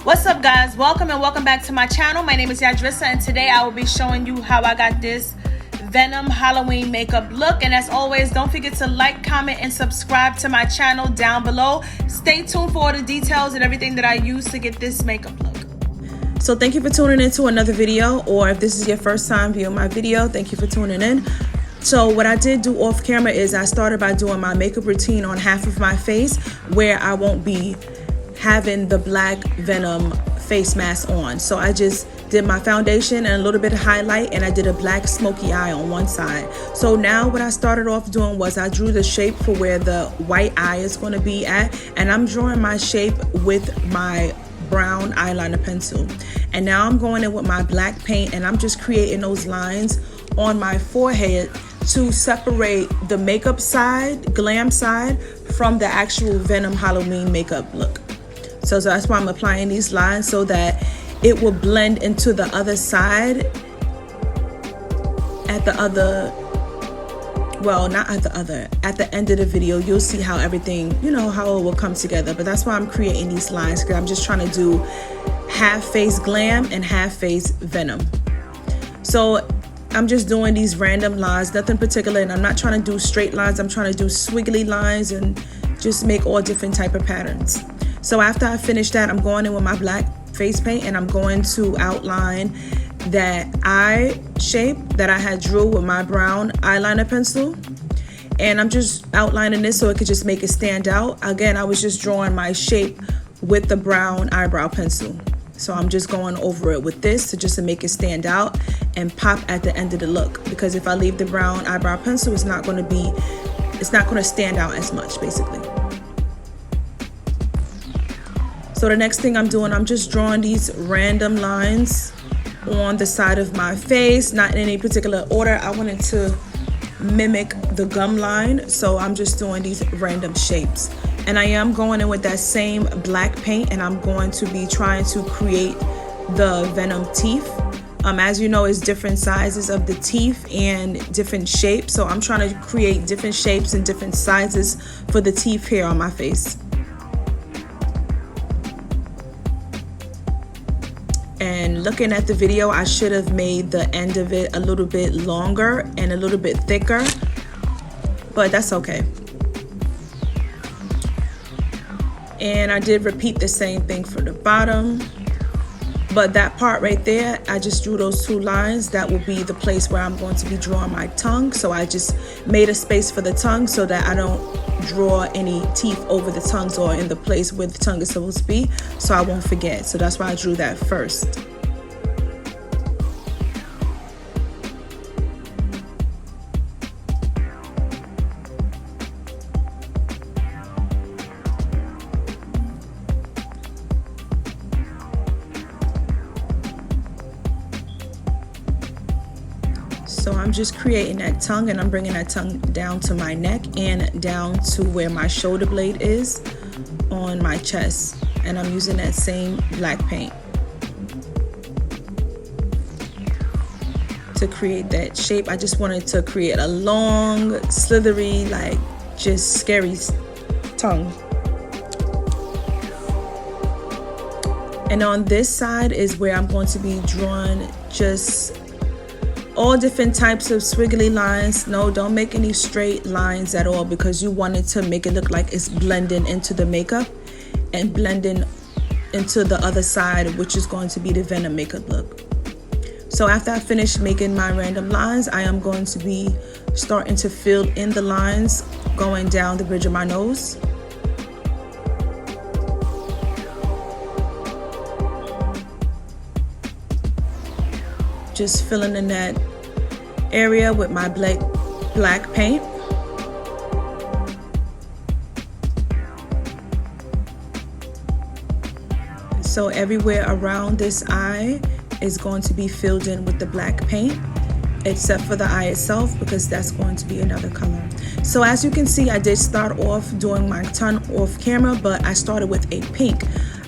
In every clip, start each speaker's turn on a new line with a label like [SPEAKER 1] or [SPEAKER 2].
[SPEAKER 1] What's up, guys? Welcome and welcome back to my channel. My name is Yadrissa, and today I will be showing you how I got this Venom Halloween makeup look. And as always, don't forget to like, comment, and subscribe to my channel down below. Stay tuned for all the details and everything that I use to get this makeup look. So thank you for tuning in to another video, or if this is your first time viewing my video, thank you for tuning in. So what I did do off camera is I started by doing my makeup routine on half of my face, where I won't be having the black Venom face mask on. So I just did my foundation and a little bit of highlight, and I did a black smoky eye on one side. So now what I started off doing was I drew the shape for where the white eye is going to be at, and I'm drawing my shape with my brown eyeliner pencil. And now I'm going in with my black paint, and I'm just creating those lines on my forehead to separate the makeup side, glam side, from the actual Venom Halloween makeup look. So that's why I'm applying these lines, so that it will blend into the other side at the other, well, not at the other, at the end of the video. You'll see how everything, you know, how it will come together. But that's why I'm creating these lines, because I'm just trying to do half face glam and half face Venom. So I'm just doing these random lines, nothing particular, and I'm not trying to do straight lines. I'm trying to do squiggly lines and just make all different type of patterns. So after I finish that, I'm going in with my black face paint, and I'm going to outline that eye shape that I had drew with my brown eyeliner pencil. And I'm just outlining this so it could just make it stand out. Again, I was just drawing my shape with the brown eyebrow pencil. So I'm just going over it with this to make it stand out and pop at the end of the look. Because if I leave the brown eyebrow pencil, it's not going to stand out as much, basically. So the next thing I'm doing, I'm just drawing these random lines on the side of my face, not in any particular order. I wanted to mimic the gum line, so I'm just doing these random shapes. And I am going in with that same black paint, and I'm going to be trying to create the Venom teeth. As you know, it's different sizes of the teeth and different shapes. So I'm trying to create different shapes and different sizes for the teeth here on my face. And looking at the video, I should have made the end of it a little bit longer and a little bit thicker, but that's okay. And I did repeat the same thing for the bottom, but that part right there, I just drew those two lines. That will be the place where I'm going to be drawing my tongue. So I just made a space for the tongue so that I don't draw any teeth over the tongues or in the place where the tongue is supposed to be, so I won't forget. So that's why I drew that first. So I'm just creating that tongue, and I'm bringing that tongue down to my neck and down to where my shoulder blade is on my chest. And I'm using that same black paint to create that shape. I just wanted to create a long, slithery, like just scary tongue. And on this side is where I'm going to be drawing just all different types of squiggly lines. No, don't make any straight lines at all, because you wanted to make it look like it's blending into the makeup and blending into the other side, which is going to be the Venom makeup look. So after I finish making my random lines, I am going to be starting to fill in the lines going down the bridge of my nose. Just filling in that area with my black paint. So everywhere around this eye is going to be filled in with the black paint, except for the eye itself, because that's going to be another color. So as you can see, I did start off doing my tongue off camera, but I started with a pink.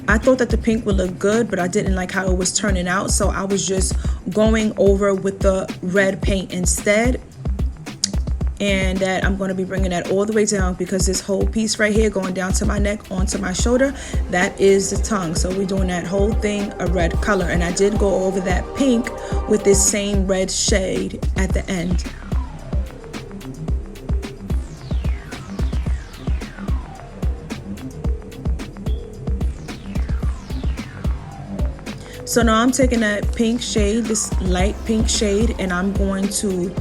[SPEAKER 1] I thought that the pink would look good, but I didn't like how it was turning out, so I was just going over with the red paint instead. And that I'm going to be bringing that all the way down, because this whole piece right here going down to my neck onto my shoulder, that is the tongue. So we're doing that whole thing a red color, and I did go over that pink with this same red shade at the end. So now I'm taking that pink shade, this light pink shade, and I'm going to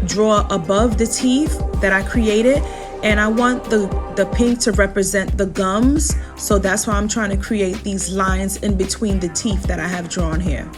[SPEAKER 1] draw above the teeth that I created, and I want the pink to represent the gums, so that's why I'm trying to create these lines in between the teeth that I have drawn here.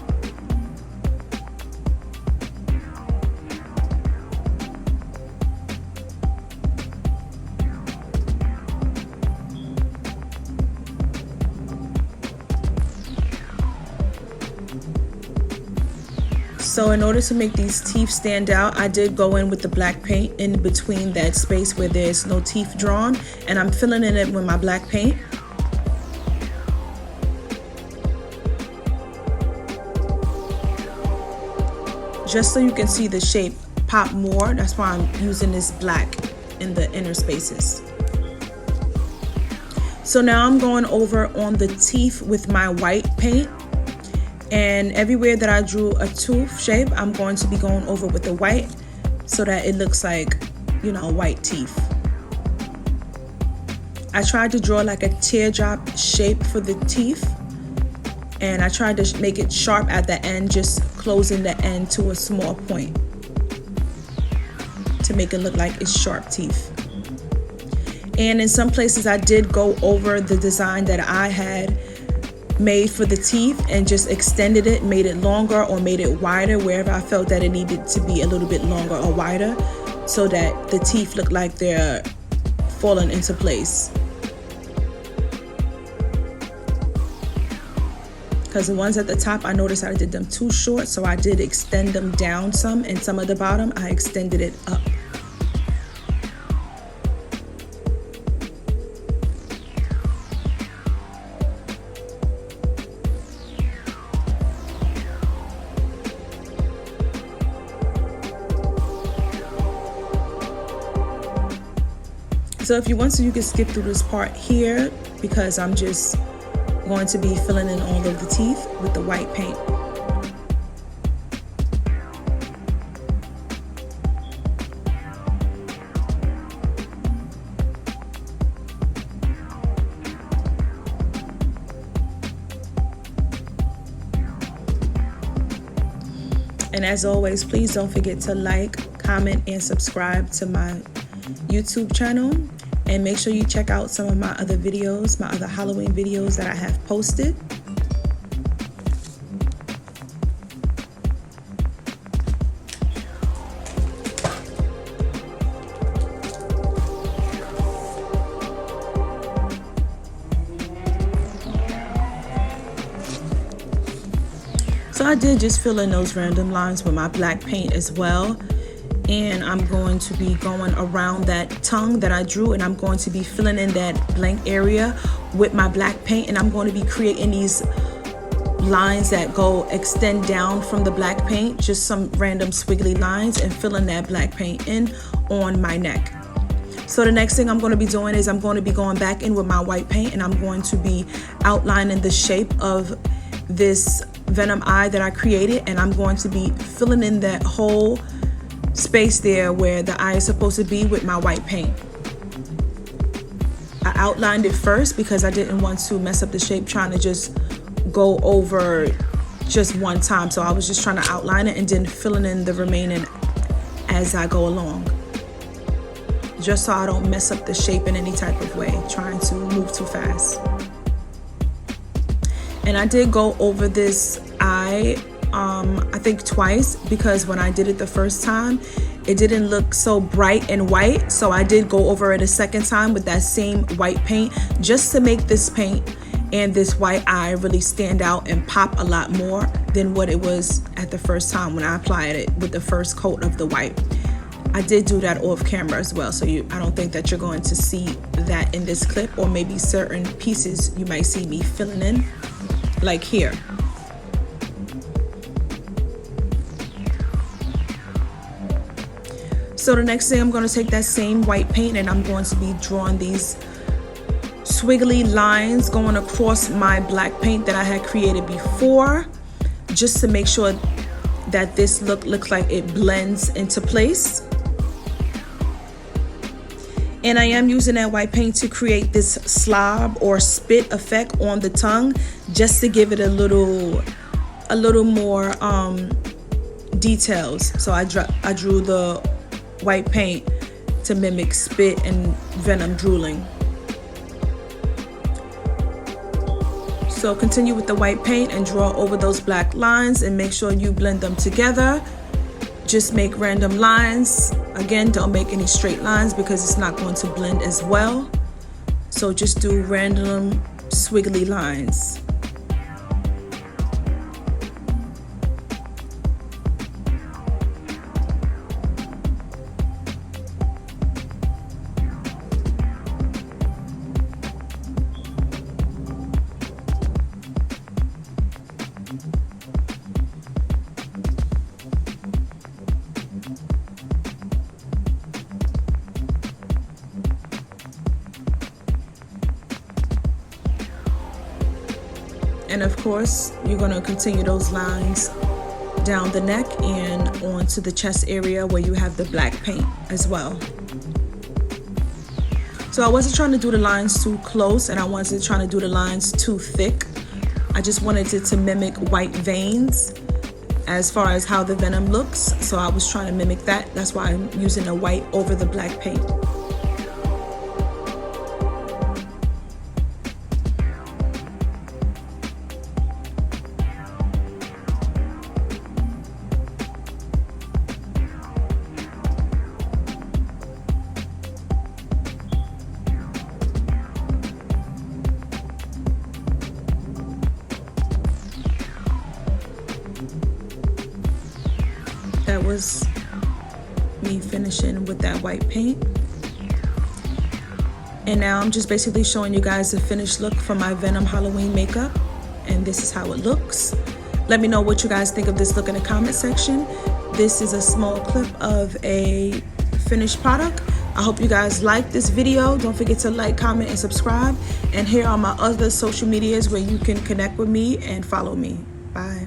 [SPEAKER 1] So in order to make these teeth stand out, I did go in with the black paint in between that space where there's no teeth drawn, and I'm filling in it with my black paint. Just so you can see the shape pop more, that's why I'm using this black in the inner spaces. So now I'm going over on the teeth with my white paint. And everywhere that I drew a tooth shape, I'm going to be going over with the white so that it looks like, you know, white teeth. I tried to draw like a teardrop shape for the teeth, and I tried to make it sharp at the end, just closing the end to a small point to make it look like it's sharp teeth. And in some places I did go over the design that I had made for the teeth and just extended it, made it longer or made it wider wherever I felt that it needed to be a little bit longer or wider, so that the teeth look like they're falling into place. Because the ones at the top, I noticed I did them too short, so I did extend them down some, and some of the bottom I extended it up. So if you want to, you can skip through this part here, because I'm just going to be filling in all of the teeth with the white paint. And as always, please don't forget to like, comment, and subscribe to my YouTube channel. And make sure you check out some of my other videos, my other Halloween videos that I have posted. So I did just fill in those random lines with my black paint as well. And I'm going to be going around that tongue that I drew, and I'm going to be filling in that blank area with my black paint, and I'm going to be creating these lines that go extend down from the black paint, just some random squiggly lines, and filling that black paint in on my neck. So the next thing I'm going to be doing is I'm going to be going back in with my white paint, and I'm going to be outlining the shape of this Venom eye that I created, and I'm going to be filling in that whole space there where the eye is supposed to be with my white paint. I outlined it first because I didn't want to mess up the shape trying to just go over just one time. So I was just trying to outline it and then filling in the remaining as I go along, just so I don't mess up the shape in any type of way, trying to move too fast. And I did go over this eye I think twice, because when I did it the first time it didn't look so bright and white, so I did go over it a second time with that same white paint, just to make this paint and this white eye really stand out and pop a lot more than what it was at the first time when I applied it with the first coat of the white. I did do that off camera as well, so I don't think that you're going to see that in this clip, or maybe certain pieces you might see me filling in, like here. So the next thing, I'm going to take that same white paint and I'm going to be drawing these squiggly lines going across my black paint that I had created before, just to make sure that this look looks like it blends into place. And I am using that white paint to create this slob or spit effect on the tongue, just to give it a little more details. So I drew the white paint to mimic spit and venom drooling. So continue with the white paint and draw over those black lines and make sure you blend them together. Just make random lines. Again, don't make any straight lines because it's not going to blend as well. So just do random squiggly lines. And of course, you're going to continue those lines down the neck and onto the chest area where you have the black paint as well. So I wasn't trying to do the lines too close and I wasn't trying to do the lines too thick. I just wanted it to mimic white veins as far as how the venom looks. So I was trying to mimic that. That's why I'm using the white over the black paint. That was me finishing with that white paint. And now I'm just basically showing you guys the finished look for my Venom Halloween makeup. And this is how it looks. Let me know what you guys think of this look in the comment section. This is a small clip of a finished product. I hope you guys like this video. Don't forget to like, comment, and subscribe. And here are my other social medias where you can connect with me and follow me. Bye.